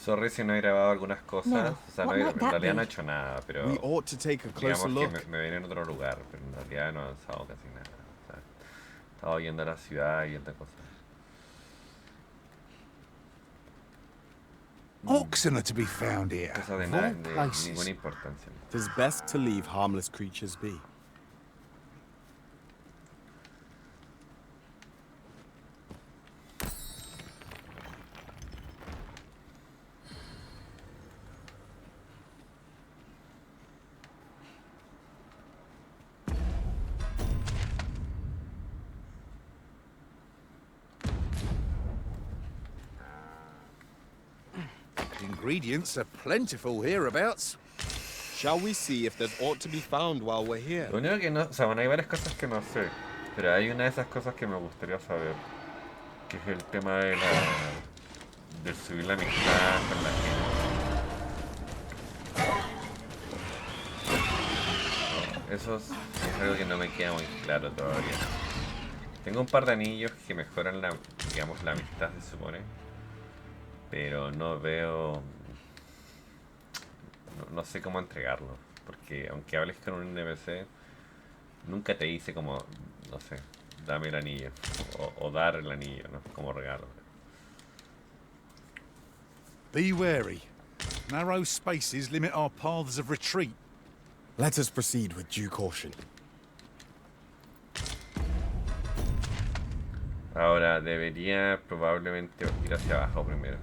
Sorry si no he grabado algunas cosas. Now, O sea, what en might that realidad no he be? hecho nada, pero We ought to take a closer digamos que look. me vine en otro lugar, pero en realidad no he avanzado casi nada. O sea, estaba yendo a la ciudad y otra cosa. Oxen are to be found here. Cosas de, Of nada, all de places. ninguna importancia. 'Tis best to leave harmless creatures be. Ingredients are plentiful hereabouts. Shall we see if there's aught to be found while we're here? Lo único que no, o sea, bueno, hay varias cosas que no sé, pero hay una de esas cosas que me gustaría saber, que es el tema de de subir la amistad con la gente. Eso es algo que no me queda muy claro todavía. Tengo un par de anillos que mejoran la, digamos, la amistad, se supone, pero no veo, no sé cómo entregarlo, porque aunque hables con un NPC, nunca te dice como, no sé, dame el anillo, o dar el anillo, ¿no? Como regalo. Be wary. Narrow spaces limit our paths of retreat. Let us proceed with due caution. Ahora, debería probablemente ir hacia abajo primero.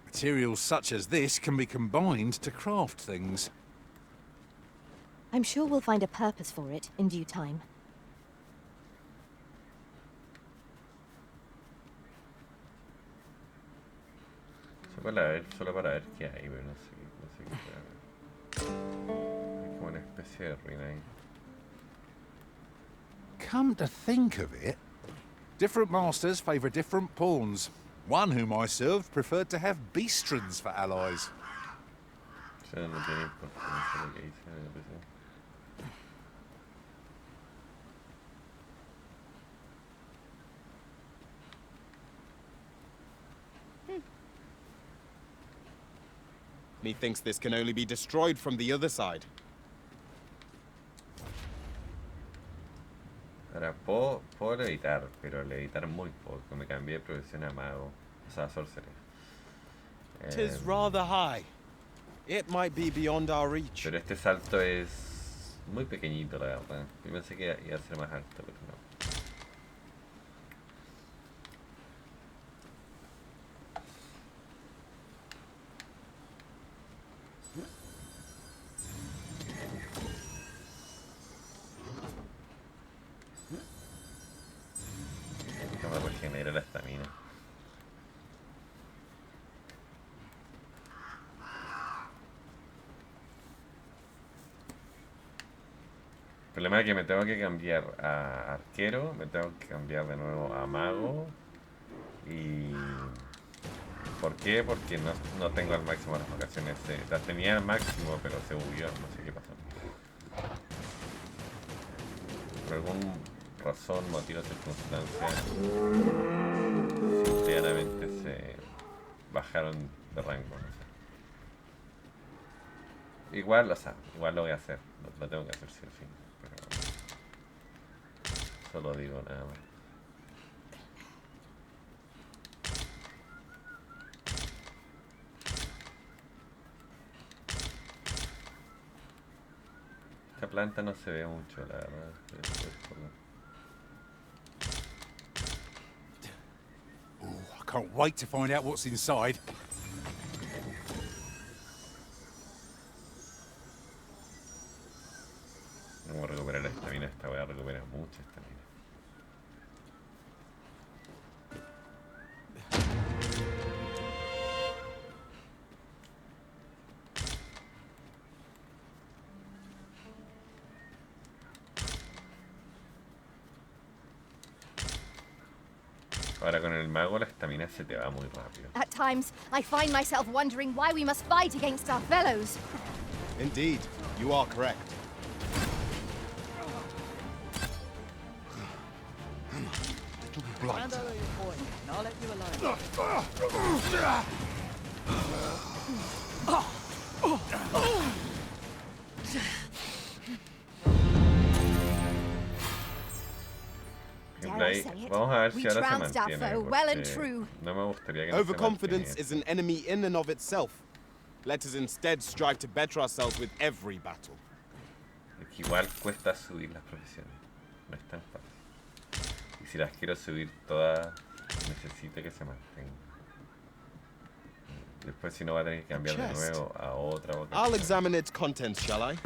Materials such as this can be combined to craft things. I'm sure we'll find a purpose for it in due time. Solo para ver qué hay, pero no sé qué puede haber. Hay como una especie de ruina ahí. Come to think of it, different masters favour different pawns. One whom I served preferred to have beastrons for allies. O sea, no tiene importancia lo que dice en el PC. Methinks this can only be destroyed from the other side. Ahora, puedo levitar, pero levitar muy poco. Me cambié de profesión a mago, o sea, a sorcerer. 'Tis rather high. It might be beyond our reach. Pero este salto es muy pequeñito, la verdad. Yo pensé que iba a ser más alto, pero no. Que me regenera la estamina. El problema es que me tengo que cambiar a arquero, me tengo que cambiar de nuevo a mago. Y... ¿por qué? Porque no tengo al máximo las vocaciones. Las tenía al máximo, pero se bugueó, no sé qué pasó. Por algún razón, motivo, circunstancia, simplemente se bajaron de rango, no sé. Igual, o sea, igual lo voy a hacer, lo tengo que hacer sí o sí, pero solo digo nada más. Esta planta no se ve mucho, la verdad. I can't wait to find out what's inside. No voy a recuperar la estamina, esta voy a recuperar mucha estamina. Ahora con el mago la estamina se te va muy rápido. At times, I find myself wondering why we must fight against our fellows. Indeed, you are correct. Hand over your coin, and I'll let you alone. Dare I say it? Vamos a ver We si ahora se trounced our mantiene. foe well and porque true. No me gustaría que no se Overconfidence mantiene. is an enemy in and of itself. Let us instead strive to better ourselves with every battle. Porque igual cuesta subir las profesiones. No es tan fácil. Y si las quiero subir todas, necesito que se mantengan. Después si no va a tener que cambiar de nuevo a otra vocación. I'll examine its contents, shall I?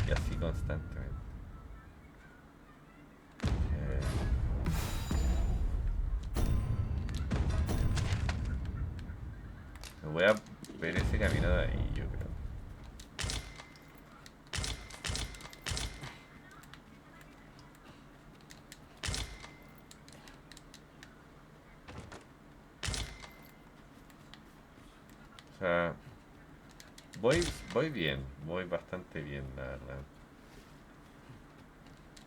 Y así constantemente. Me voy a ver ese camino de ahí, yo creo. O sea, voy bien, voy bastante bien, la verdad.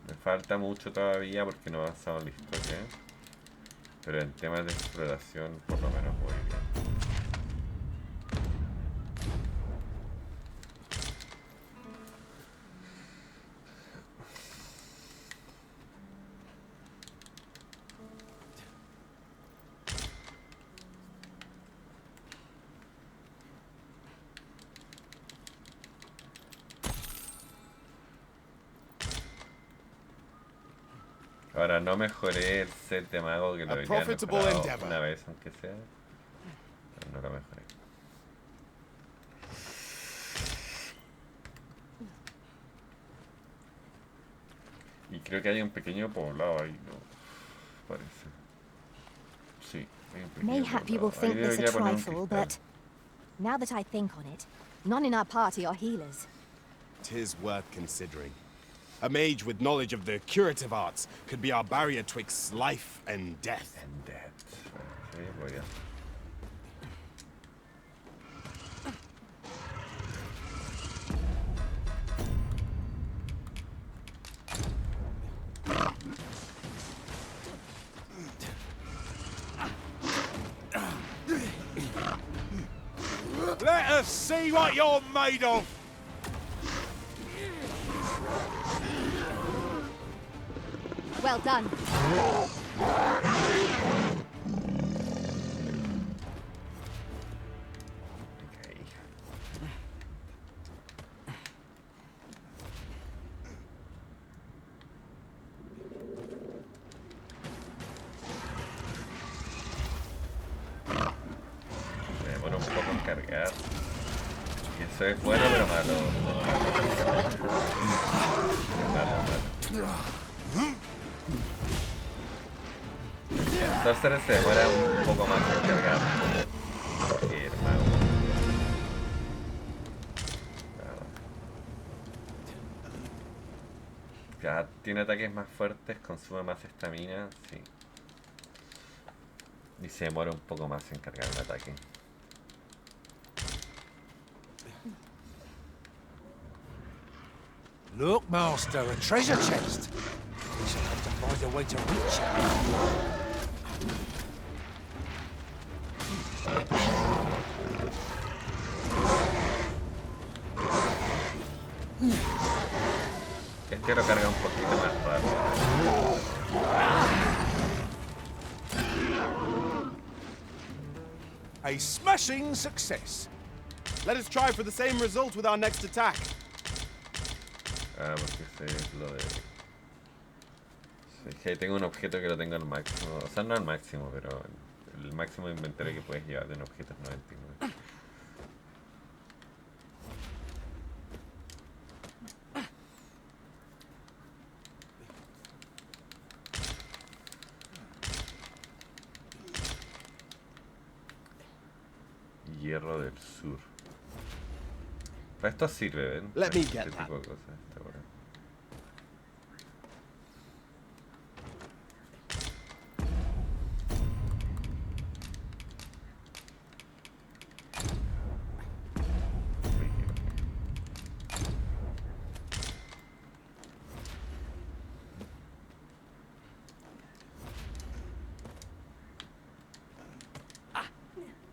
Me falta mucho todavía porque no he avanzado en la historia, pero en temas de exploración por lo menos voy bien. Ahora no mejoré el set de mago que lo había profitable mejorado endeavor. una vez aunque sea, pero no lo mejoré. Y creo que hay un pequeño poblado ahí, ¿no? Parece. Sí, hay un pequeño Mayhap you will poblado. Ahí think this a debería poner un trifle, cristal. but now that I think on it, none in our party are healers. 'Tis worth considering. A mage with knowledge of the curative arts could be our barrier twixt life and death. And that. Sí, voy a... Let us see what you're made of! Well done. Okay. Me demora un poco en cargar. Y eso es bueno pero malo. Malo. El sorcerer se demora un poco más en cargar que el mago. Ya tiene ataques más fuertes, consume más estamina, sí. Y se demora un poco más en cargar un ataque. Look, Master, a treasure chest. We shall have to find a way to reach it. Este lo carga un poquito más rápido. A smashing success. Let us try for the same result with our next attack. Ah, porque ese es lo de... Es que tengo un objeto que lo tengo al máximo. O sea, no al máximo, pero el máximo de inventario que puedes llevar de un objeto es 99. Hierro del sur. Para esto sirve, ¿ven? Let me Este get tipo that. de cosas, está bueno.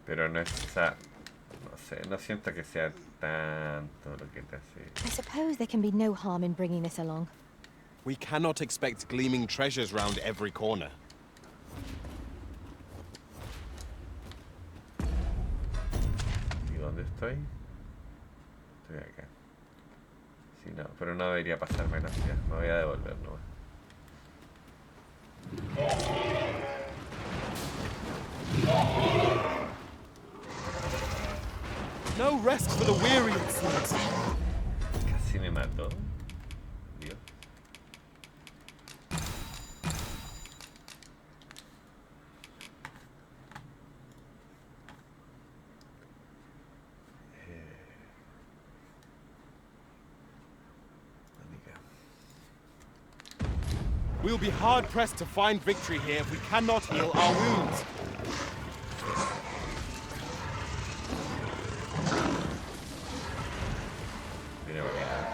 Pero no es, o sea, no sé, no siento que sea tanto lo que te hace. I suppose there can be no harm in bringing this along. We cannot expect gleaming treasures round every corner. ¿Y dónde estoy? Estoy acá. Sí, no, pero no debería pasarme la ciudad. Me voy a devolver nomás. No rest for the weary, it seems. Casi me mató. Dios. We'll be hard-pressed to find victory here if we cannot heal our wounds. Viene para acá.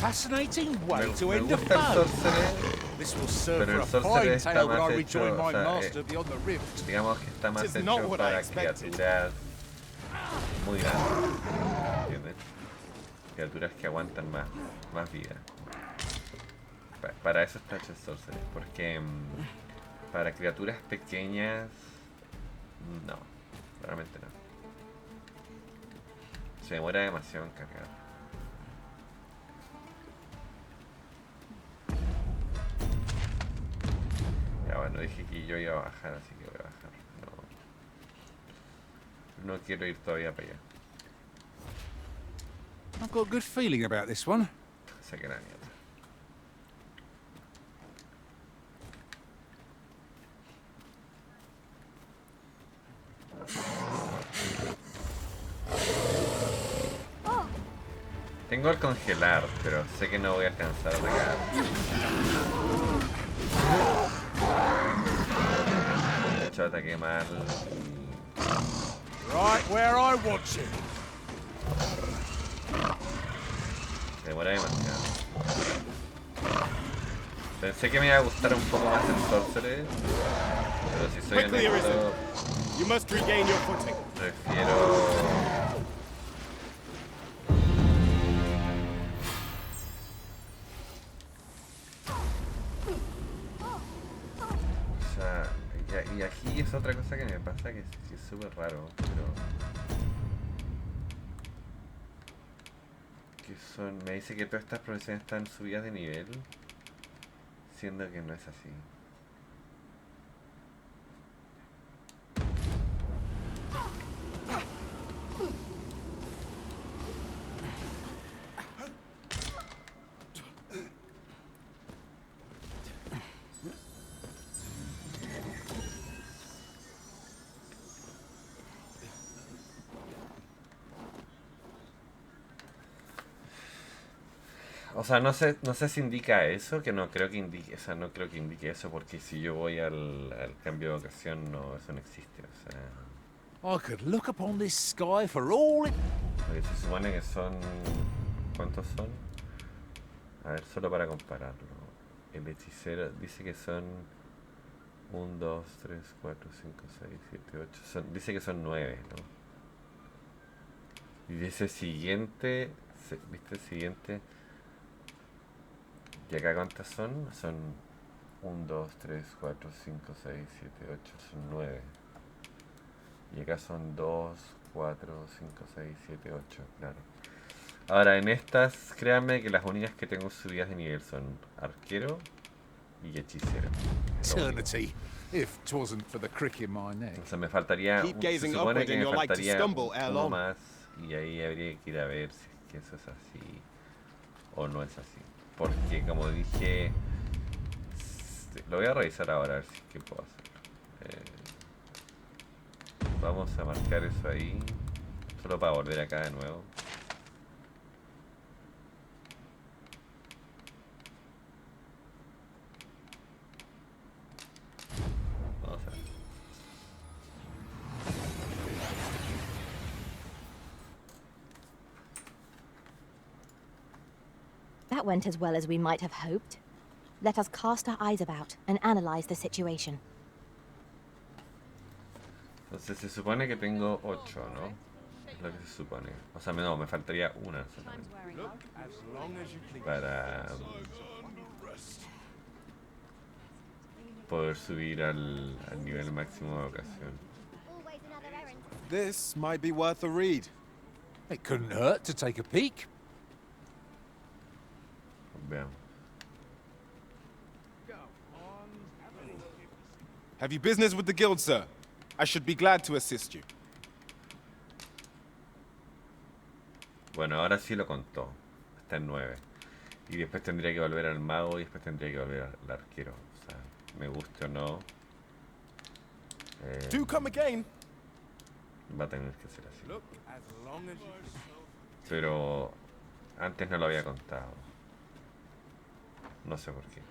Fascinating way Me to end a gusta el fun. sorcerer. This will serve Pero el for a sorcerer fine está tale when más I hecho, rejoin o my sea, master beyond the rift. digamos que está más It is not hecho what I para expected. criaturas muy grandes, ¿entiendes? Criaturas que aguantan más vida. Para eso está hecho el sorcerer, porque para criaturas pequeñas, no, realmente no. Se demora demasiado en cargar. Ya bueno, dije que yo iba a bajar, así que voy a bajar. No quiero ir todavía para allá. I've got a good feeling about this one. Saqué la mierda. Tengo el congelar, pero sé que no voy a alcanzar a atacar. De hecho, ataqué mal. Right where I want you. Se demora demasiado. Pensé que me iba a gustar un poco más el sorcerer, pero si soy Quickly, honesto, Arisen. You must regain your footing. prefiero... O sea, y aquí es otra cosa que me pasa que sí es súper raro, pero... Que son... Me dice que todas estas profesiones están subidas de nivel, siendo que no es así. O sea, no sé si indica eso, que no creo que indique, o sea, no creo que indique eso, porque si yo voy al cambio de vocación, no, eso no existe, o sea, I could look upon this sky for all it... porque se supone que son, ¿cuántos son? A ver, solo para compararlo, el hechicero dice que son 1, 2, 3, 4, 5, 6, 7, 8, dice que son 9, ¿no? Y dice siguiente, ¿viste el siguiente? ¿Y acá cuántas son? Son 1, 2, 3, 4, 5, 6, 7, 8, son 9. Y acá son 2, 4, 5, 6, 7, 8, claro. Ahora, en estas, créanme que las únicas que tengo subidas de nivel son arquero y hechicero. Eternity, if 'twasn't for the crick in my neck. Entonces me faltaría, Keep se gazing supone upward que and me you're like to faltaría stumble ere uno long. más y ahí habría que ir a ver si es que eso es así o no es así. Porque como dije, lo voy a revisar ahora a ver si es que puedo hacerlo. Vamos a marcar eso ahí, solo para volver acá de nuevo. that went as well as we might have hoped. Let us cast our eyes about and analyze the situation. Entonces se supone que tengo 8, ¿no? Es lo que se supone. O sea, no, me faltaría una solamente. Para poder subir al nivel máximo de vocación. This might be worth a read. It couldn't hurt to take a peek. Veamos. Have you business with the guild, sir? I should be glad to assist you. Bueno, ahora sí lo contó. Está en 9. Y después tendría que volver al mago y después tendría que volver al arquero. O sea, me guste o no. Do come again. Va a tener que ser así. Look as long as you Pero antes no lo había contado. No sé por qué.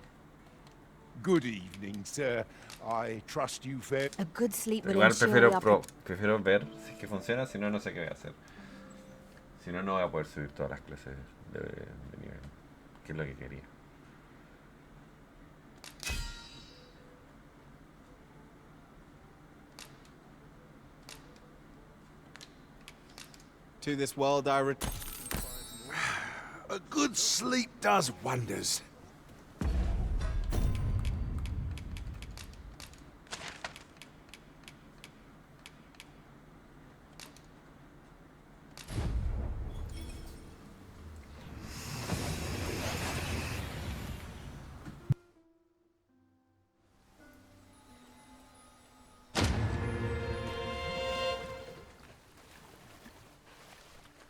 Good evening, sir. I trust you fair. A good sleep will Igual ensure we are prefiero ver si es que funciona, si no, no sé qué voy a hacer. Si no, no voy a poder subir todas las clases de nivel. Que es lo que quería. To this world I return. A good sleep does wonders.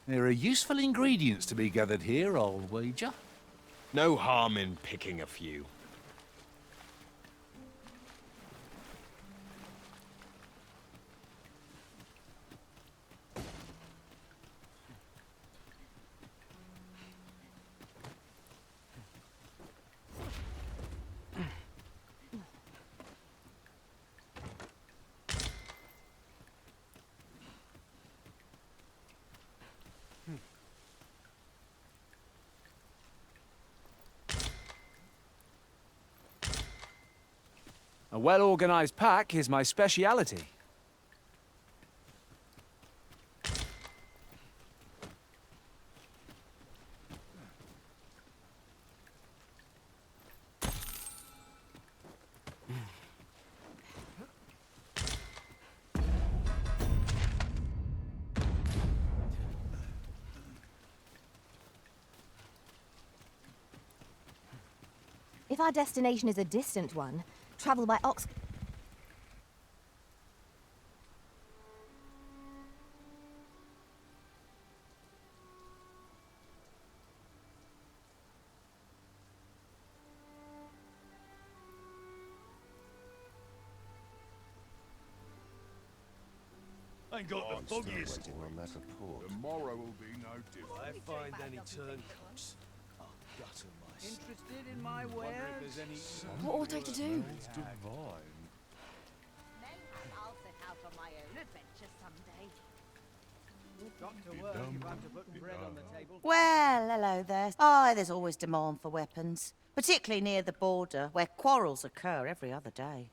There are useful ingredients to be gathered here, I'll wager. No harm in picking a few. A well-organized pack is my speciality. If our destination is a distant one, travel by ox... Ain't got the foggiest. Tomorrow will be no different. I find any turncoats. I'll gutter myself. Interested in my wares? What ought I to do? It's divine. I'll set out on my own adventure someday. Got to work if I'm to put bread on the table. Well, hello there. Oh, there's always demand for weapons, particularly near the border, where quarrels occur every other day.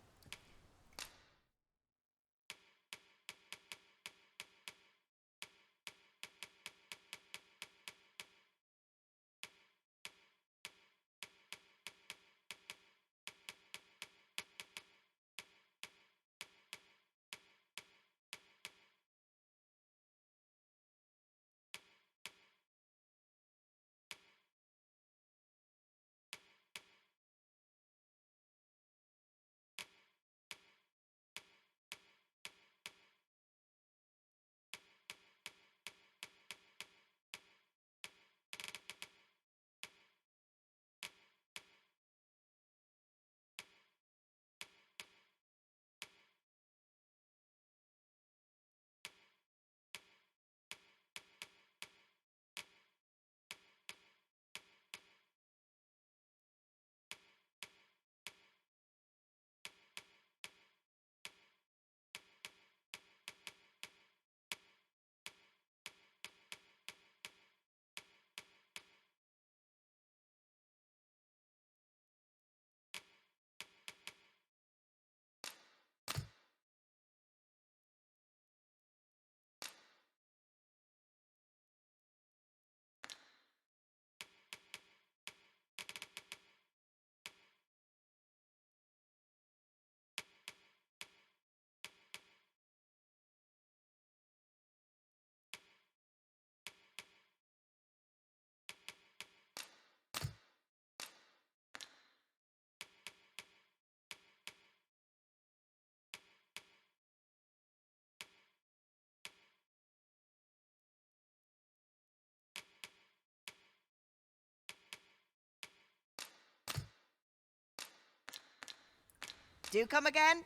Do come again?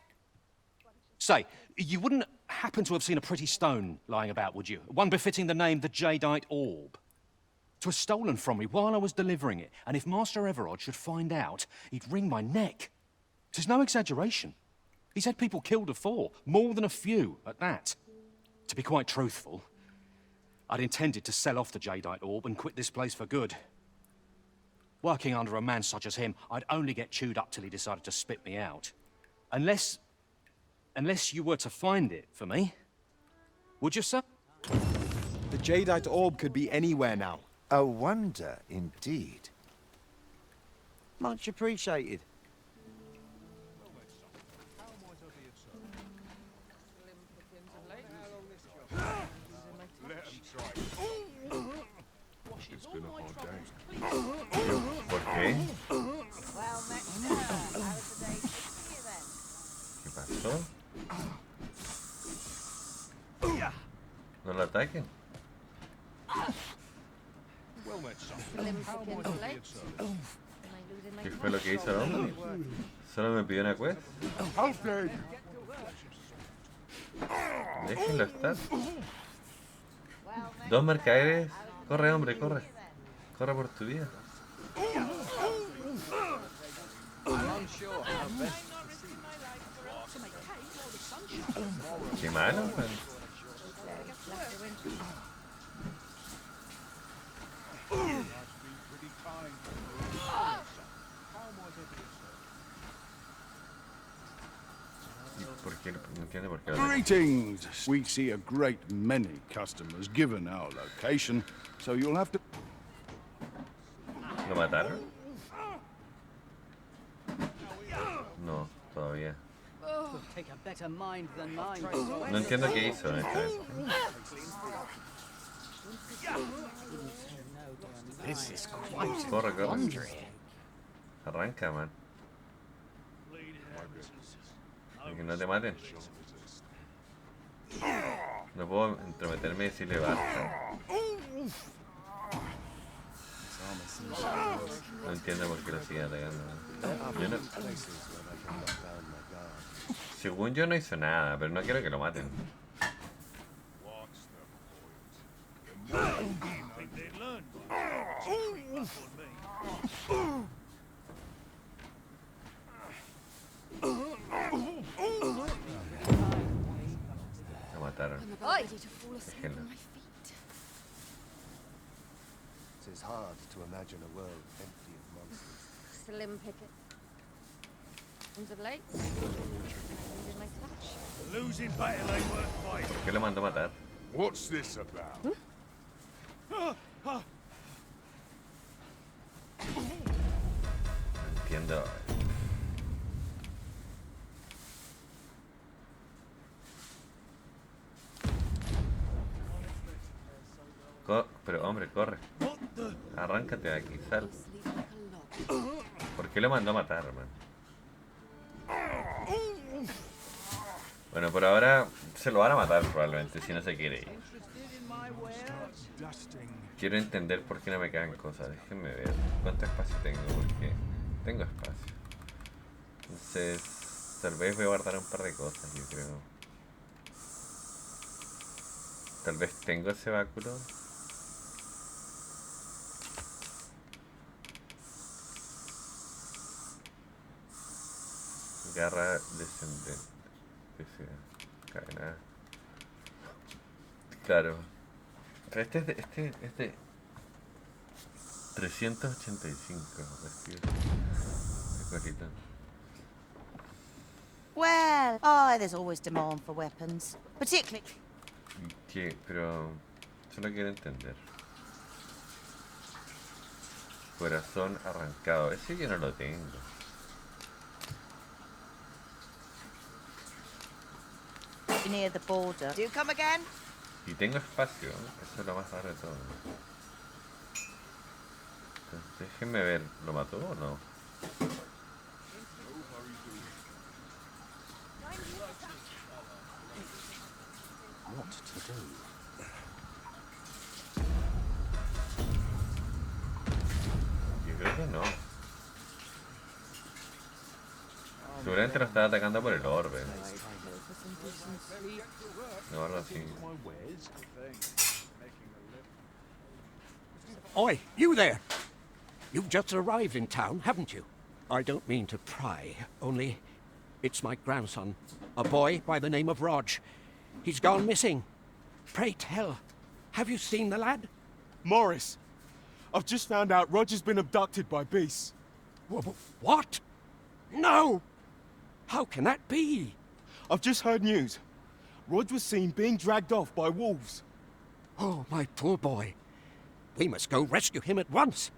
Say, you wouldn't happen to have seen a pretty stone lying about, would you? One befitting the name the Jadeite Orb. 'Twas stolen from me while I was delivering it, and if Master Everard should find out, he'd wring my neck. 'Tis no exaggeration. He's had people killed afore, more than a few at that. To be quite truthful, I'd intended to sell off the Jadeite Orb and quit this place for good. Working under a man such as him, I'd only get chewed up till he decided to spit me out. Unless you were to find it for me. Would you, sir? The Jadeite Orb could be anywhere now. A wonder indeed. Much appreciated. It's been a hard day. ¿Por qué? Well, next time. How's the day for you then? ¿Qué pasó? No lo ataquen. ¿Qué fue lo que hizo el hombre? Solo me pidió una quest. Déjenlo estar. Dos mercaderes. Corre, hombre, corre. Corre por tu vida. Qué malo, man. ¿Por qué? No entiendo por qué. Greetings! We see a great many customers given our location, so you'll have to... ¿Lo mataron? No, todavía. No entiendo qué hizo esta vez. Corre, corre. Arranca, man. Para que no te maten. No puedo entrometerme y decirle basta. No entiendo por qué lo sigue atacando. Yo no... Según yo no hizo nada, pero no quiero que lo maten. Lo mataron. Déjenlo. It is hard to imagine a world empty of monsters. Slim picket. Comes of late. Losing battle ain't worth fighting. ¿Por qué lo mandó a matar? What's this about? No entiendo. Pero hombre, corre. Arráncate de aquí, sal. ¿Por qué lo mandó a matar, man? Bueno, por ahora se lo van a matar probablemente si no se quiere ir. Quiero entender por qué no me quedan cosas. Déjenme ver cuánto espacio tengo, porque tengo espacio. Entonces, tal vez voy a guardar un par de cosas, yo creo. Tal vez tengo ese báculo. Garra descendente. Que sea. Cadena. Claro. Este es de 385. Vestido. De cosita. Well, there's always demand for weapons. Particularly... ¿Qué? Pero... Solo quiero entender. Corazón arrancado. Ese yo no lo tengo. near the border. Do come again? Y tengo espacio, eso es lo más raro de todo. Entonces, déjenme ver, ¿lo mató o no? What to do? Yo creo que no. Seguramente Probablemente lo estaba atacando por el orbe. No, algo así. Oi, you there! You've just arrived in town, haven't you? I don't mean to pry, only it's my grandson, a boy by the name of Rog. He's gone missing. Pray tell, have you seen the lad? Morris, I've just found out Roger's been abducted by beasts. What? No! How can that be? I've just heard news. Rog was seen being dragged off by wolves. Oh, my poor boy. We must go rescue him at once.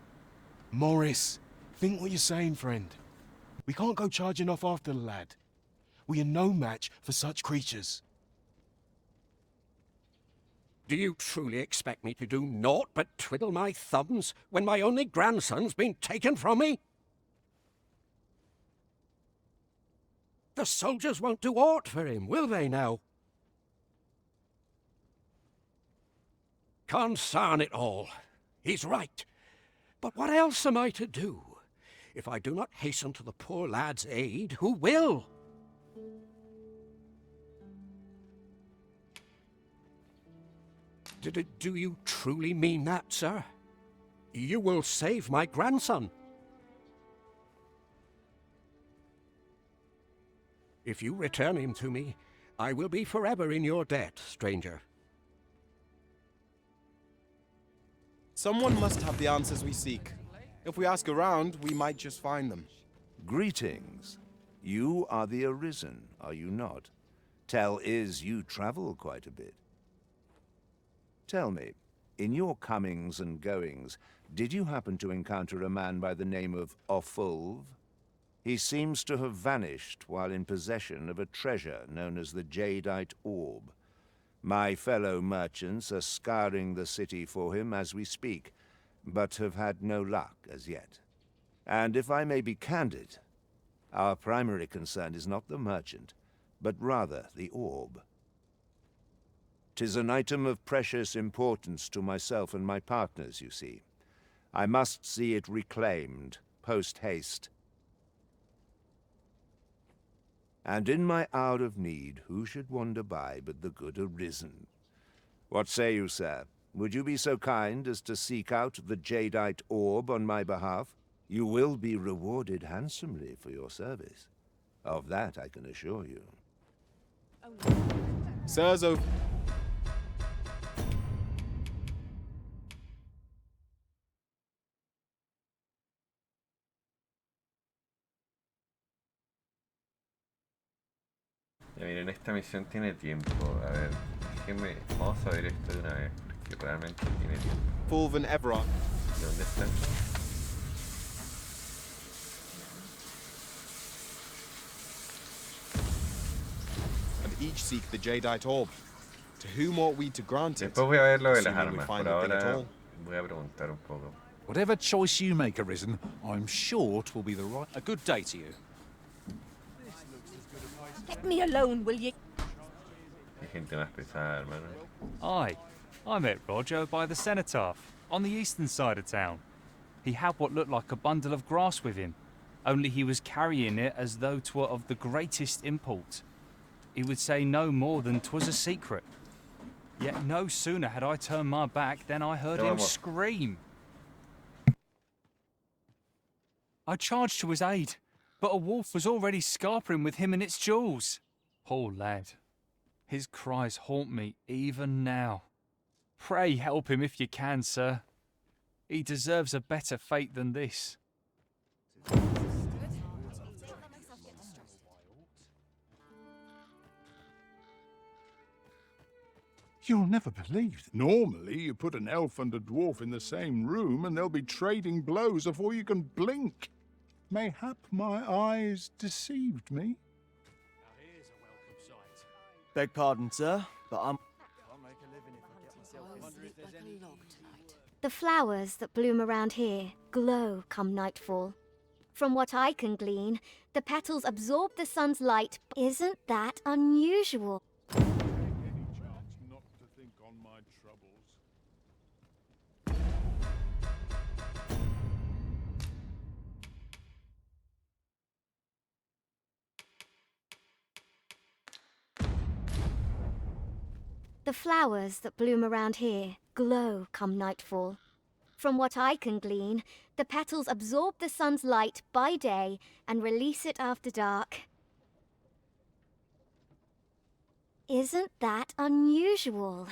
Morris, think what you're saying, friend. We can't go charging off after the lad. We are no match for such creatures. Do you truly expect me to do naught but twiddle my thumbs when my only grandson's been taken from me? The soldiers won't do aught for him, will they now? Concern it all. He's right. But what else am I to do? If I do not hasten to the poor lad's aid, who will? Do you truly mean that, sir? You will save my grandson? If you return him to me, I will be forever in your debt, stranger. Someone must have the answers we seek. If we ask around, we might just find them. Greetings. You are the Arisen, are you not? Tell is you travel quite a bit. Tell me, in your comings and goings, did you happen to encounter a man by the name of Ofulv? He seems to have vanished while in possession of a treasure known as the Jadeite Orb. My fellow merchants are scouring the city for him as we speak, but have had no luck as yet. And if I may be candid, our primary concern is not the merchant, but rather the orb. 'Tis an item of precious importance to myself and my partners, you see. I must see it reclaimed, post-haste. And in my hour of need, who should wander by but the good Arisen? What say you, sir? Would you be so kind as to seek out the Jadeite Orb on my behalf? You will be rewarded handsomely for your service. Of that I can assure you. Sir's over. Ya miren, esta misión tiene tiempo. A ver, déjenme. Vamos a ver esto de una vez. Que realmente tiene tiempo. Fulv and Everard. ¿De dónde está? And each seek the Jadeite Orb. To whom ought we to grant it? Después voy a ver lo de las Assuming we armas. find Por the thing at ahora all. voy a preguntar un poco. Whatever choice you make, Arisen, I'm sure it will be the right... A good day to you. Let me alone, will ye? Hay gente más pesada, hermano. Aye, I met Roger by the cenotaph, on the eastern side of town. He had what looked like a bundle of grass with him, only he was carrying it as though 'twere of the greatest import. He would say no more than 'twas a secret. Yet no sooner had I turned my back than I heard him scream. I charged to his aid, but a wolf was already scarpering with him and its jewels. Poor lad. His cries haunt me even now. Pray help him if you can, sir. He deserves a better fate than this. You'll never believe that. Normally, you put an elf and a dwarf in the same room and they'll be trading blows before you can blink. Mayhap my eyes deceived me. Beg pardon, sir, but The flowers that bloom around here glow come nightfall. From what I can glean, the petals absorb the sun's light. Isn't that unusual? Not to think on my troubles. The flowers that bloom around here glow come nightfall. From what I can glean, the petals absorb the sun's light by day and release it after dark. Isn't that unusual?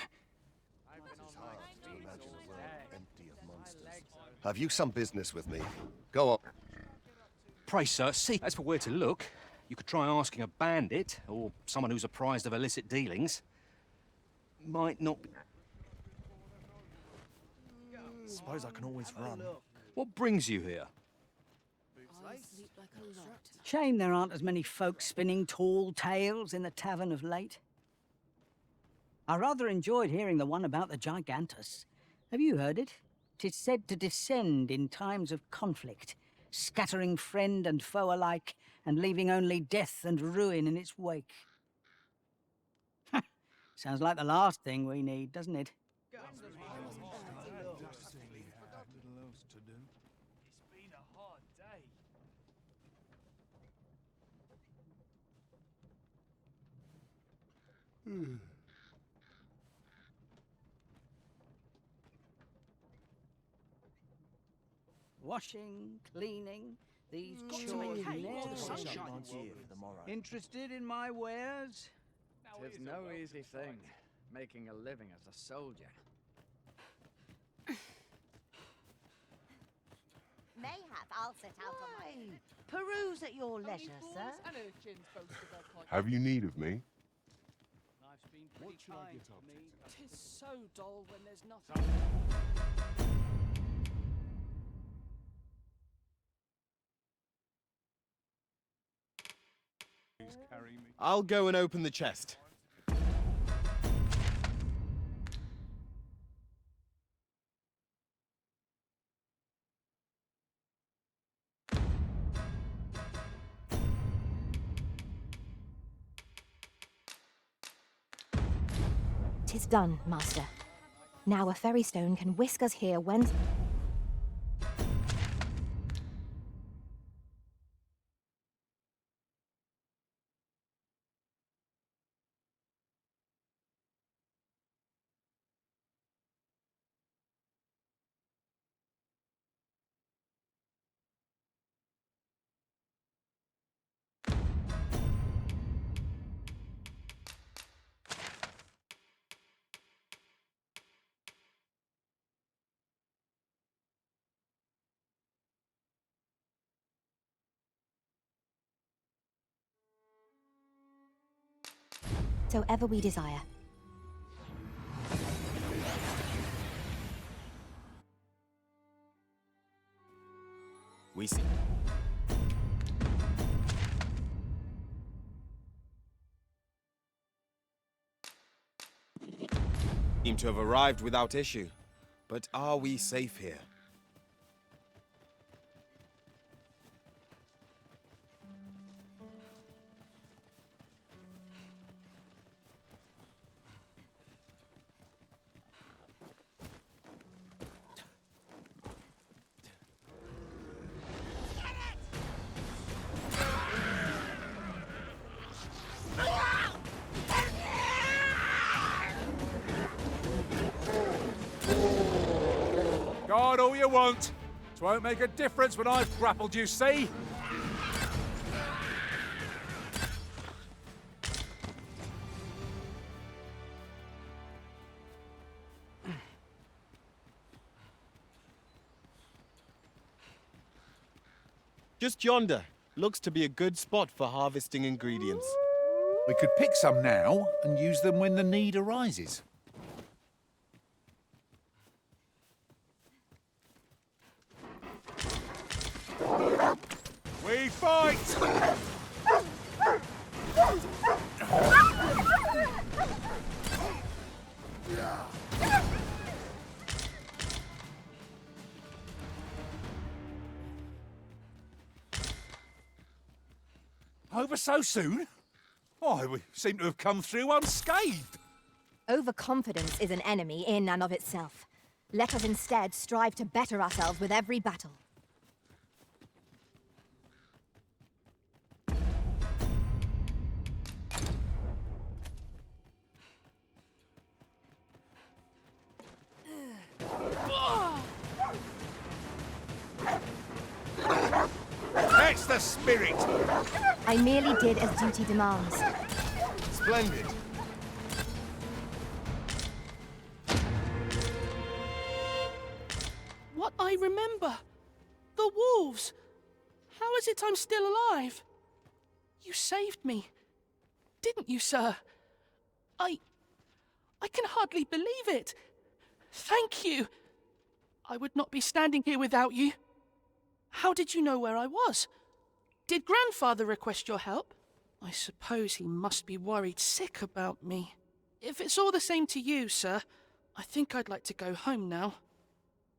Have you some business with me? Go on. Pray, sir, see, as for where to look, you could try asking a bandit, or someone who's apprised of illicit dealings. Might not be... Suppose I can always run. What brings you here? Shame there aren't as many folk spinning tall tales in the tavern of late. I rather enjoyed hearing the one about the Gigantus. Have you heard it? 'Tis said to descend in times of conflict, scattering friend and foe alike, and leaving only death and ruin in its wake. Sounds like the last thing we need, doesn't it? Washing, cleaning, these chores Interested in my wares? Tis no easy thing, making a living as a soldier. Mayhap I'll set out on my... Peruse at your leisure, sir. Have you need of me? What should I get up to? Tis so dull when there's nothing. I'll go and open the chest. "'Tis done, master. Now a ferry stone can whisk us here when... So ever we desire. We see. Seem to have arrived without issue. But are we safe here? Guard all you want. It won't make a difference when I've grappled you, see? Just yonder. Looks to be a good spot for harvesting ingredients. We could pick some now and use them when the need arises. We fight! Over so soon? Why, we seem to have come through unscathed. Overconfidence is an enemy in and of itself. Let us instead strive to better ourselves with every battle. the spirit! I merely did as duty demands. Splendid. What I remember! The wolves! How is it I'm still alive? You saved me, didn't you, sir? I can hardly believe it. Thank you. I would not be standing here without you. How did you know where I was? Did Grandfather request your help? I suppose he must be worried sick about me. If it's all the same to you, sir, I think I'd like to go home now.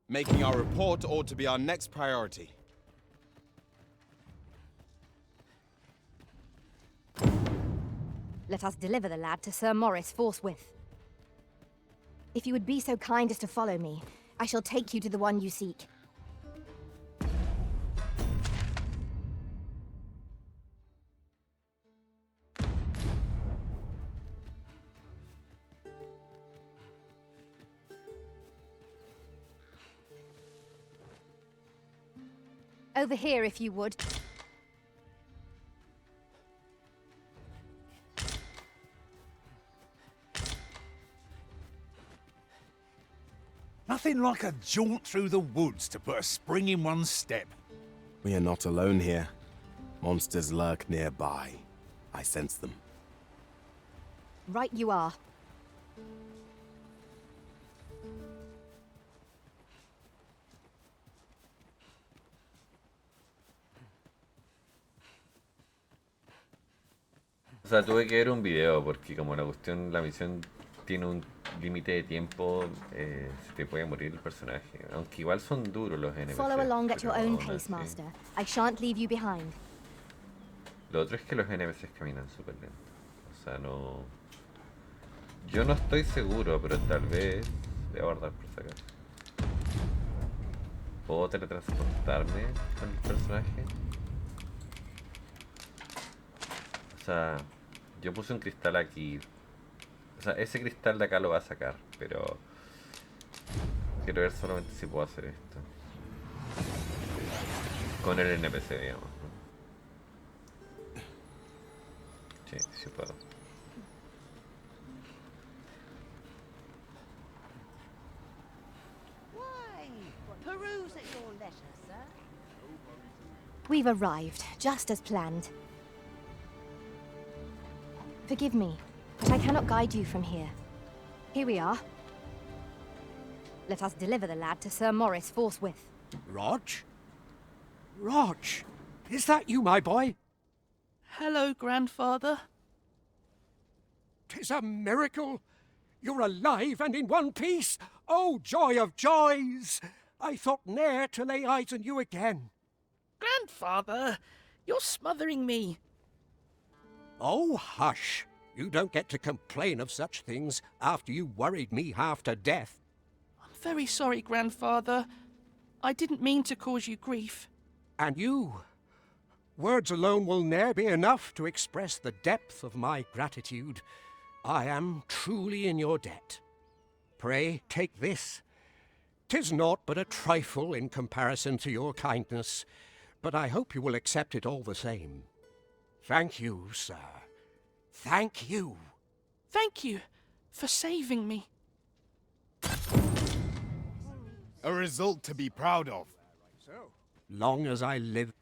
Making our report ought to be our next priority. Let us deliver the lad to Sir Maurice forthwith. If you would be so kind as to follow me, I shall take you to the one you seek. Over here, if you would. Nothing like a jaunt through the woods to put a spring in one's step. We are not alone here. Monsters lurk nearby. I sense them. Right you are. O sea, tuve que ver un video porque como la misión tiene un límite de tiempo, se te puede morir el personaje. Aunque igual son duros los NPC. Follow along at your own aún pace, así. Master. I shan't leave you behind. Lo otro es que los NPCs caminan súper lento. O sea, no... Yo no estoy seguro, pero tal vez... Voy a guardar por si acaso. ¿Puedo teletransportarme con el personaje? O sea, yo puse un cristal aquí. O sea, ese cristal de acá lo va a sacar, pero... Quiero ver solamente si puedo hacer esto. Con el NPC, digamos. Sí, sí puedo. Why? Peruse at your leisure, sir. We've arrived, just as planned. Forgive me, but I cannot guide you from here. Here we are. Let us deliver the lad to Sir Maurice forthwith. Rog? Rog, is that you, my boy? Hello, Grandfather. 'Tis a miracle. You're alive and in one piece. Oh, joy of joys! I thought ne'er to lay eyes on you again. Grandfather, you're smothering me. Oh, hush. You don't get to complain of such things after you worried me half to death. I'm very sorry, Grandfather. I didn't mean to cause you grief. And you? Words alone will ne'er be enough to express the depth of my gratitude. I am truly in your debt. Pray, take this. 'Tis naught but a trifle in comparison to your kindness, but I hope you will accept it all the same. Thank you, sir. Thank you. Thank you for saving me. A result to be proud of. Long as I live.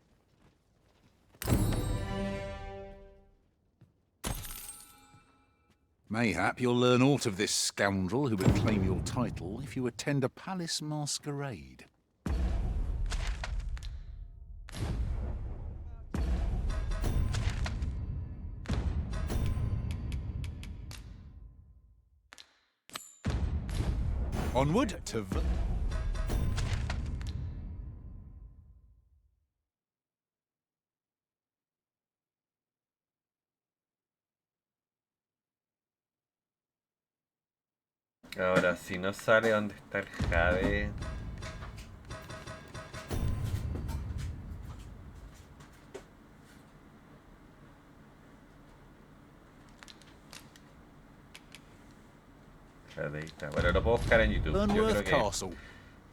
Mayhap you'll learn aught of this scoundrel who would claim your title if you attend a palace masquerade. Onward to... Ahora, si no sale donde está el Jade... Jadeita. Bueno, lo puedo buscar en YouTube. Yo creo que... Castle.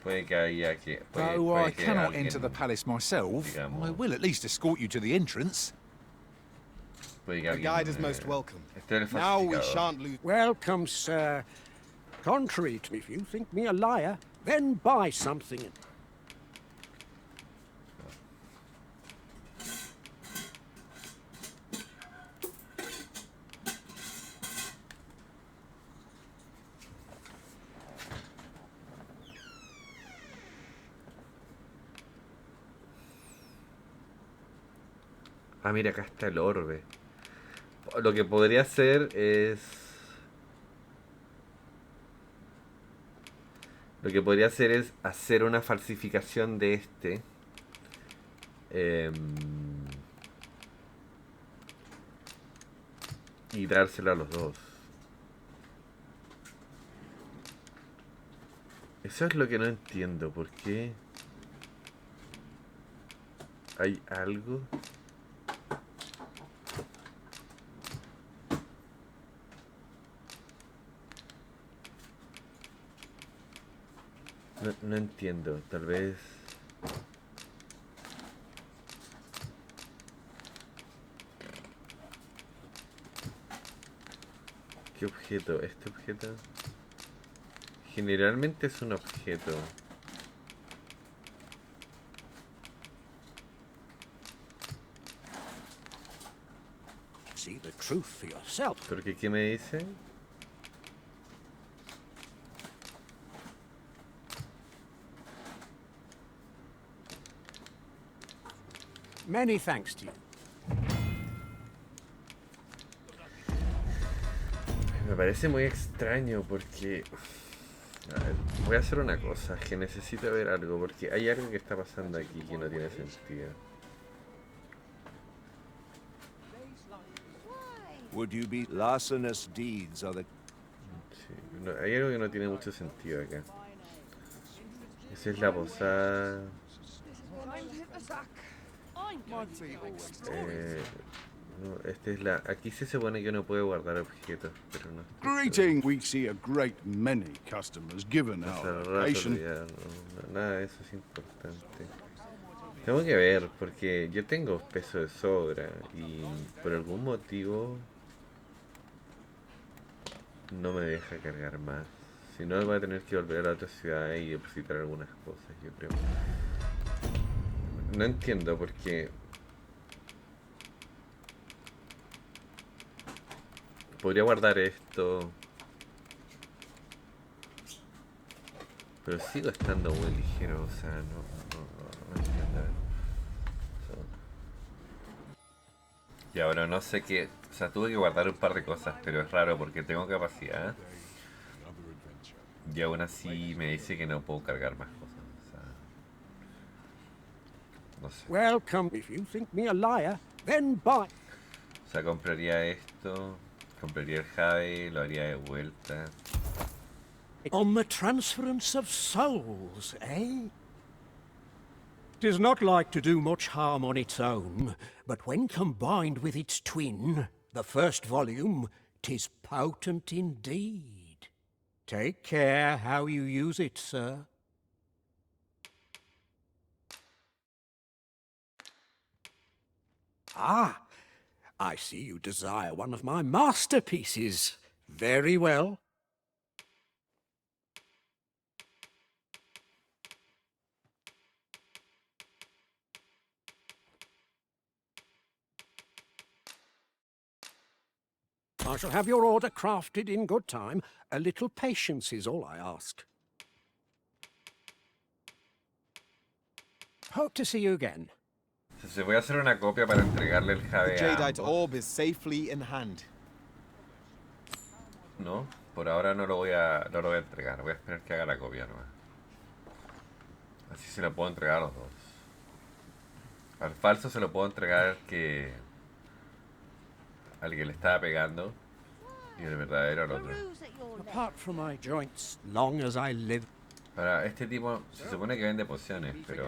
Puede que haya que... Though I cannot enter the palace myself, I will at least escort you to the entrance. Puede que The guide is most welcome. Now we shan't lose. Welcome, sir. Contrary to if you think me a liar, then buy something. Ah, mira, acá está el orbe. Lo que podría hacer es... Lo que podría hacer es hacer una falsificación de este. Y dárselo a los dos. Eso es lo que no entiendo. ¿Por qué? ¿Hay algo? No entiendo, tal vez... ¿Qué objeto? ¿Este objeto? Generalmente es un objeto. See the truth for yourself. ¿Porque qué me dice? Many thanks to you. Me parece muy extraño porque... A ver, voy a hacer una cosa, es que necesito ver algo, porque hay algo que está pasando aquí que no tiene sentido. Would you be larcenous deeds are the... Sí, no, hay algo que no tiene mucho sentido acá. Esa es la posada... no, este es la... Aquí se supone que uno puede guardar objetos, pero no. Greeting! We see a great many customers given our location. Nada de eso es importante. Tengo que ver, porque yo tengo peso de sobra y por algún motivo no me deja cargar más. Si no, voy a tener que volver a la otra ciudad y depositar algunas cosas, yo creo. No entiendo por qué. Podría guardar esto, pero sigo estando muy ligero, o sea, no entiendo. Y ahora no sé qué, o sea, tuve que guardar un par de cosas, pero es raro porque tengo capacidad. Y aún así me dice que no puedo cargar más cosas, o sea, no sé. Welcome. If you think me a liar, then buy. O sea, compraría esto, compraría el jade, lo haría de vuelta. On the transference of souls, eh? 'Tis not like to do much harm on its own, but when combined with its twin, the first volume, 'tis potent indeed. Take care how you use it, sir. Ah, I see you desire one of my masterpieces. Very well. I shall have your order crafted in good time. A little patience is all I ask. Hope to see you again. Se voy a hacer una copia para entregarle el jade The a jadeite ambos. orb is safely in hand. No, por ahora no lo voy a entregar. Voy a esperar que haga la copia nomás. Así se lo puedo entregar a los dos. Al falso se lo puedo entregar al que le estaba pegando. Y el verdadero al otro. Apart from my joints, long as I live. Ahora, este tipo se supone que vende pociones, pero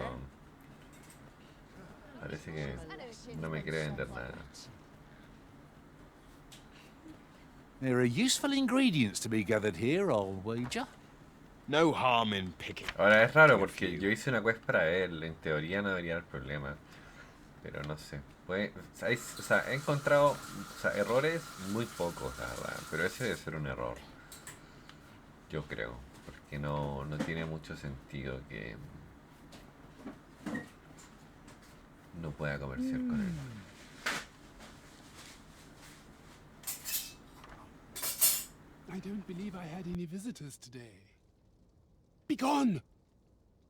parece que no me quiere vender nada. There are useful ingredients to be gathered here, I'll wager. No harm in picking. Ahora es raro porque yo hice una quest para él. En teoría no debería haber problema. Pero no sé. Pues, o sea, he encontrado errores muy pocos, la verdad. Pero ese debe ser un error. Yo creo. Porque no tiene mucho sentido que no pueda comerciar con él. I don't believe I had any visitors today. Begone!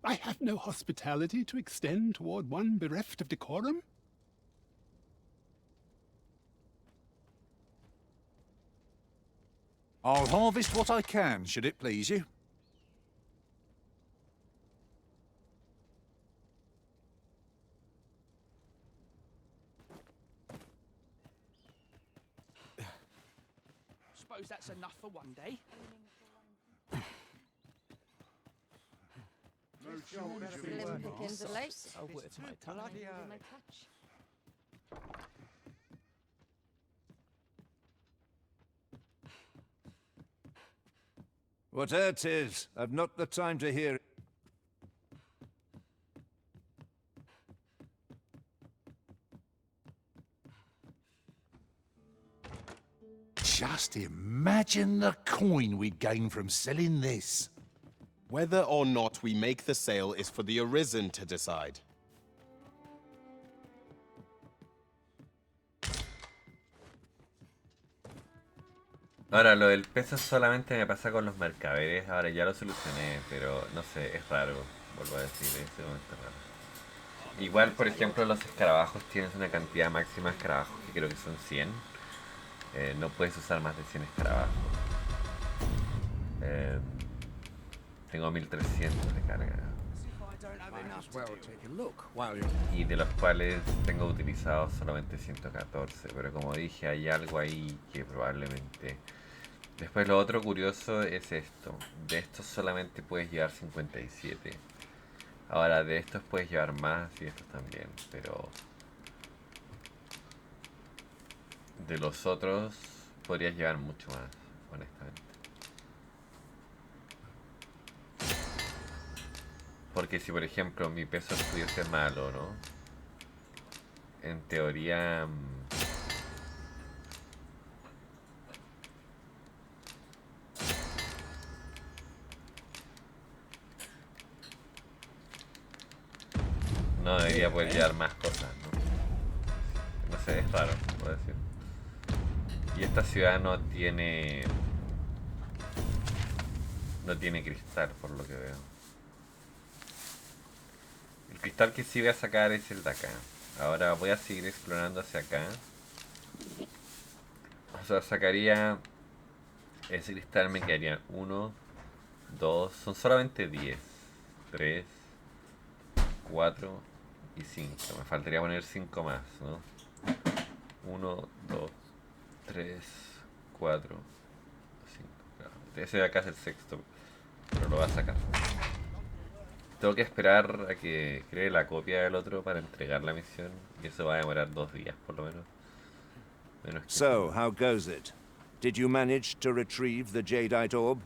I have no hospitality to extend toward one bereft of decorum. I'll harvest what I can, should it please you. Suppose that's enough for one day. Slim pickings are late. Oh, where's my touch? My touch. Whatever 'tis, I've not the time to hear it. Just imagine the coin we'd gain from selling this. Whether or not we make the sale is for the arisen to decide. Ahora, lo del peso solamente me pasa con los mercaderes. Ahora ya lo solucioné, pero no sé, es raro. Vuelvo a decir, ese momento es raro. Igual, por ejemplo, los escarabajos tienes una cantidad máxima de escarabajos que creo que son 100. No puedes usar más de 100 escarabajos. Tengo 1300 de carga. Y de los cuales tengo utilizados solamente 114. Pero como dije, hay algo ahí que probablemente... Después lo otro curioso es esto. De estos solamente puedes llevar 57. Ahora de estos puedes llevar más y estos también. Pero... de los otros podrías llevar mucho más, honestamente. Porque si por ejemplo mi peso estuviese malo, ¿no? En teoría... no debería poder llevar más cosas, ¿no? No sé, es raro, puedo decir. Y esta ciudad no tiene... no tiene cristal, por lo que veo. El cristal que sí voy a sacar es el de acá. Ahora voy a seguir explorando hacia acá. O sea, sacaría... ese cristal, me quedarían 1, 2... son solamente 10. 3, 4 y 5. Me faltaría poner 5 más, ¿no? 1, 2, 3, 4, 5. Claro. Ese de acá es el sexto, pero lo voy a sacar. Tengo que esperar a que cree la copia del otro para entregar la misión. Y eso va a demorar 2 días, por lo menos. So, how goes it? Did you manage to retrieve the jadeite orb?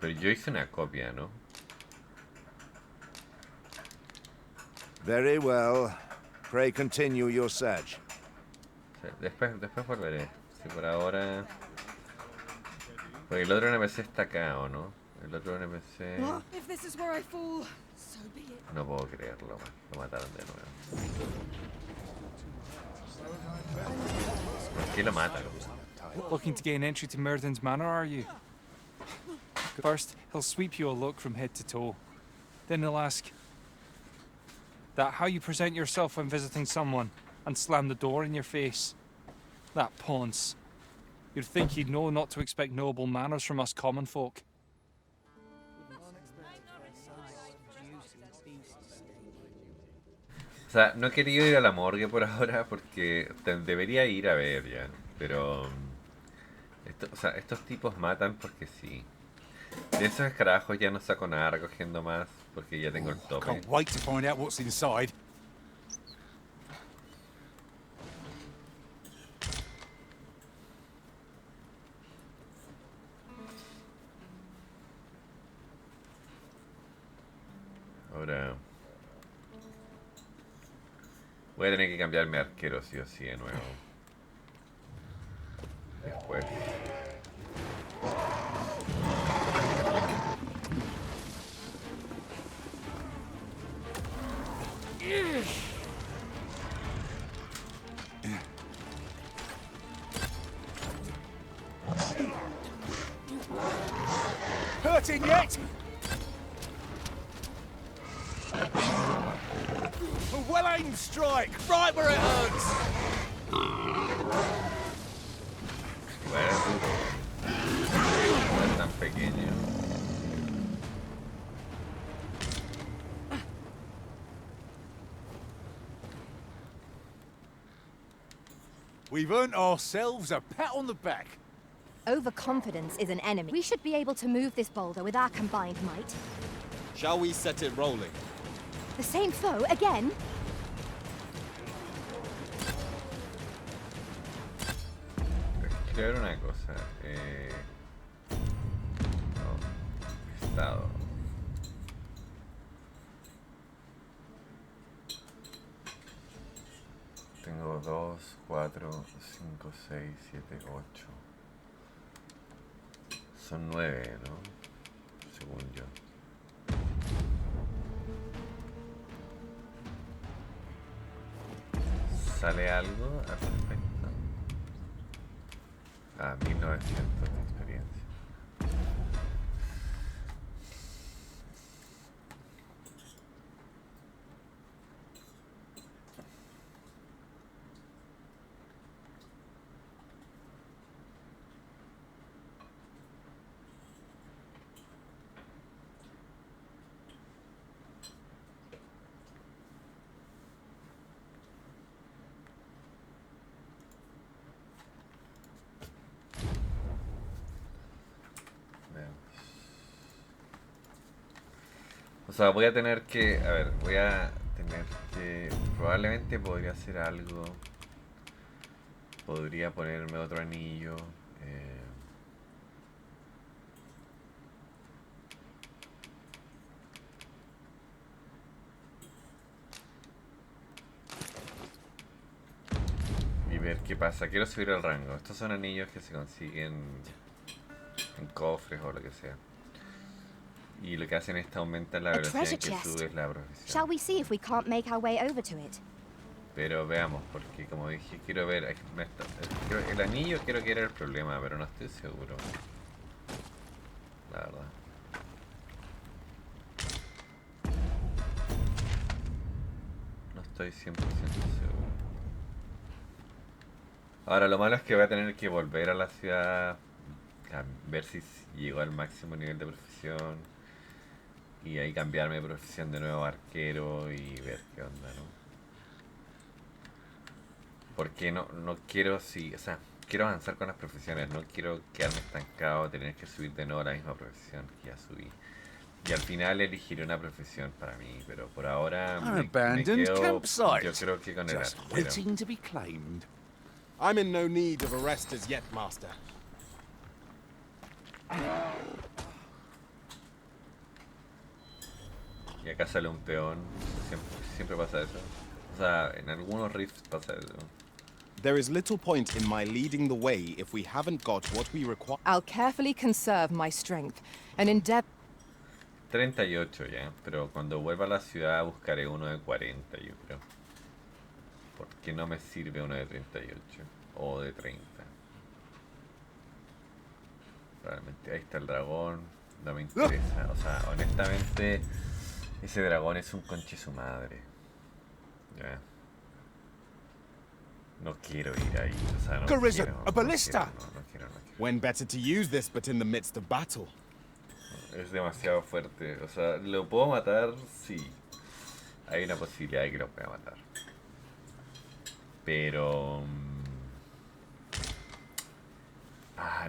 Pero yo hice una copia, ¿no? Very well. Pray continue your search. Sí, después volveré. Si por ahora... porque el otro NPC está acá, ¿o no? El otro NPC... If this is where I fall, so be it. no puedo creerlo, man. Lo mataron de nuevo. ¿Por qué lo matan? Looking to gain entry to Myrddin's Manor, are you? First, he'll sweep you a look from head to toe. Then he'll ask... that how you present yourself when visiting someone, and slam the door in your face. That ponce. You'd think he'd know not to expect noble manners from us common folk. O sea, no he querido ir a la morgue por ahora porque debería ir a ver ya. Pero... o sea, estos tipos matan porque sí. De esos escarabajos ya no saco nada recogiendo más porque ya tengo el tope. Can't wait to find out what's inside. armadura. Voy a tener que cambiar mi arquero sí o sí de nuevo. Después. Hurting yet? A well-aimed strike, right where it hurts. No es tan pequeño. We've earned ourselves a pat on the back. Overconfidence is an enemy. We should be able to move this boulder with our combined might. Shall we set it rolling? The same foe again? Quiero ver una cosa. No, listado. Tengo 2, 4, 5, 6, 7, 8. Son 9, ¿no? Según yo. ¿Sale algo al respecto? Ah, 1900 de experiencia. O sea, voy a tener que... A ver, voy a tener que... Probablemente podría hacer algo. Podría ponerme otro anillo. Y ver qué pasa. Quiero subir el rango. Estos son anillos que se consiguen en cofres o lo que sea. Y lo que hacen es aumentar la velocidad en que subes la profesión. Shall we see if we can't make our way over to it? Pero veamos, porque como dije, quiero ver... El anillo creo que era el problema, pero no estoy seguro. La verdad. No estoy 100% seguro. Ahora, lo malo es que voy a tener que volver a la ciudad a ver si llego al máximo nivel de profesión. Y ahí cambiarme de profesión de nuevo a arquero y ver qué onda, ¿no? Porque no quiero, o sea, quiero avanzar con las profesiones, no quiero quedarme estancado, tener que subir de nuevo a la misma profesión que ya subí. Y al final elegiré una profesión para mí, pero por ahora me quedo, yo creo que con el arquero. To be claimed. I'm in no need of a rest as yet, master. Y acá sale un peón, siempre pasa eso. O sea, en algunos rifts pasa eso. There is little point in my leading the way if we haven't got what we require. I'll carefully conserve my strength and endeavor. 38 ya, pero cuando vuelva a la ciudad buscaré uno de 40, yo creo. Porque no me sirve uno de 38 o de 30. Realmente ahí está el dragón, no me interesa. O sea, honestamente, ese dragón es un conche su madre. Ya. No quiero ir ahí, o sea, no Arisen, quiero, a ballista. No quiero. When better to use this but in the midst of battle. Es demasiado fuerte, o sea, ¿lo puedo matar? Sí. Hay una posibilidad de que lo pueda matar. Pero...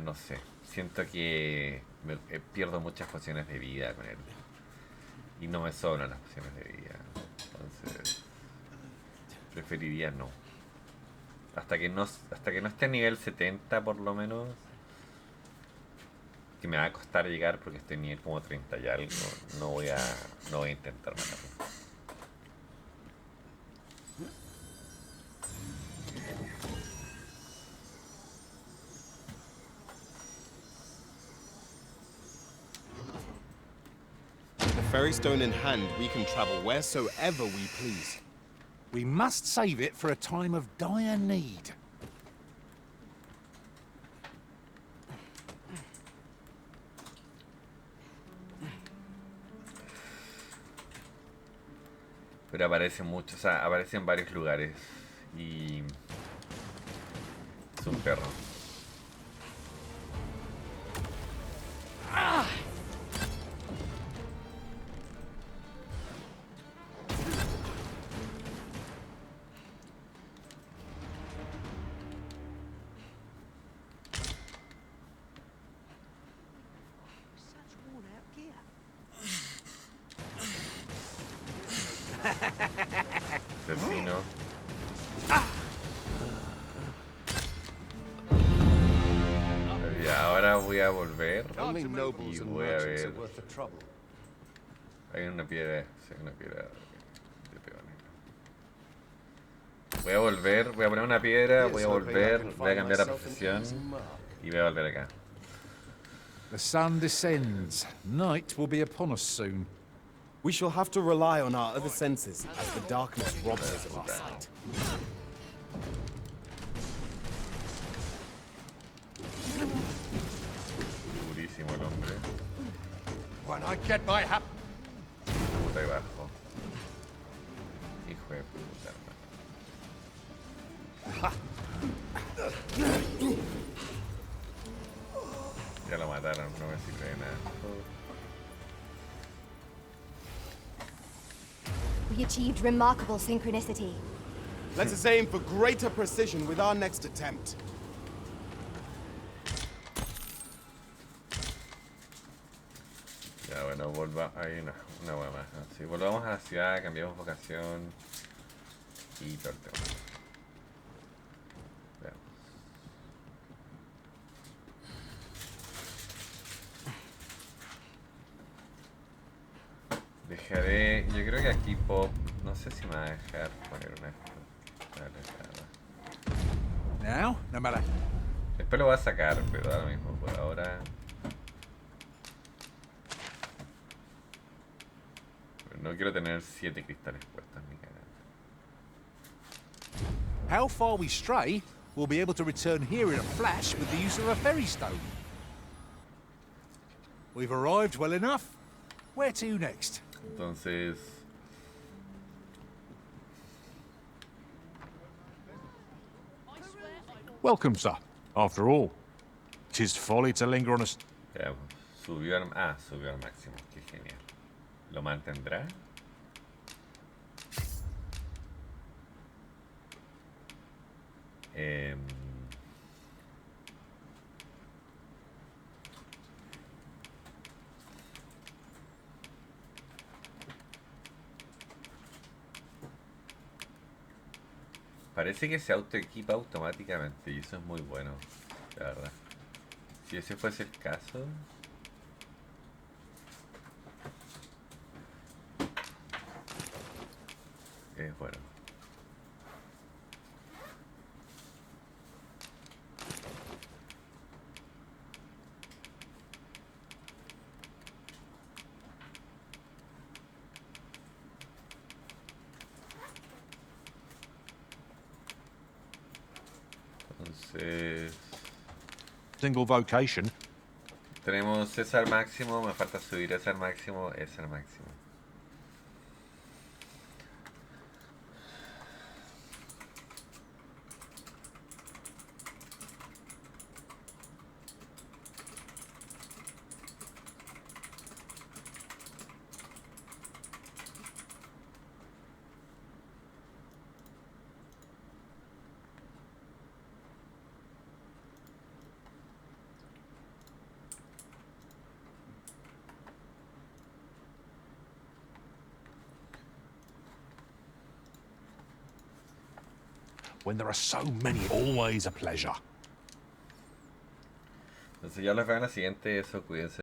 no sé. Siento que pierdo muchas pociones de vida con él. Y no me sobran las pociones de vida. Entonces... preferiría no. Hasta que no esté a nivel 70 por lo menos. que me va a costar llegar porque estoy nivel como 30 y algo. No voy a intentar matarlo. With the ferry stone in hand, we can travel wheresoever we please. We must save it for a time of dire need. Pero aparece mucho, o sea, aparece en varios lugares. Y... es un perro. Asesino. Y ahora voy a volver y voy a ver. Hay una piedra, sí, una piedra de peones. Voy a volver, voy a poner una piedra, voy a volver, voy a cambiar la profesión y voy a volver acá. The sun descends. Night will be upon us soon. We shall have to rely on our other senses as the darkness robs us of our sight. Durísimo el hombre. When I get my hap. Puta y bajo. Hijo de puta, hermano. Ya lo mataron, no me sirve de nada. We achieved remarkable synchronicity. Let us aim for greater precision with our next attempt. Ya, bueno, hay una hueá más. ¿No? Sí, volvamos a la ciudad, cambiamos vocación y todo el tema. Veamos. Dejaré, yo creo que aquí Pop, no sé si me va a dejar poner una Now, no matter. Después lo voy a sacar, pero ahora mismo, por ahora. No quiero tener 7 cristales puestos ni cagando. How far we stray, we'll be able to return here in a flash with the use of a ferry stone. We've arrived well enough. Where to next? Entonces... Welcome, sir. After all, 'tis folly to linger on a... Ya, subió al máximo. Qué genial. ¿Lo mantendrá? Parece que se autoequipa automáticamente y eso es muy bueno, la verdad. Si ese fuese el caso... es bueno. Entonces... Single vocation. Tenemos ese al máximo, me falta subir ese al máximo, ese al máximo. When there are so many, always a pleasure. Entonces ya los veo en la siguiente. Eso, cuídense.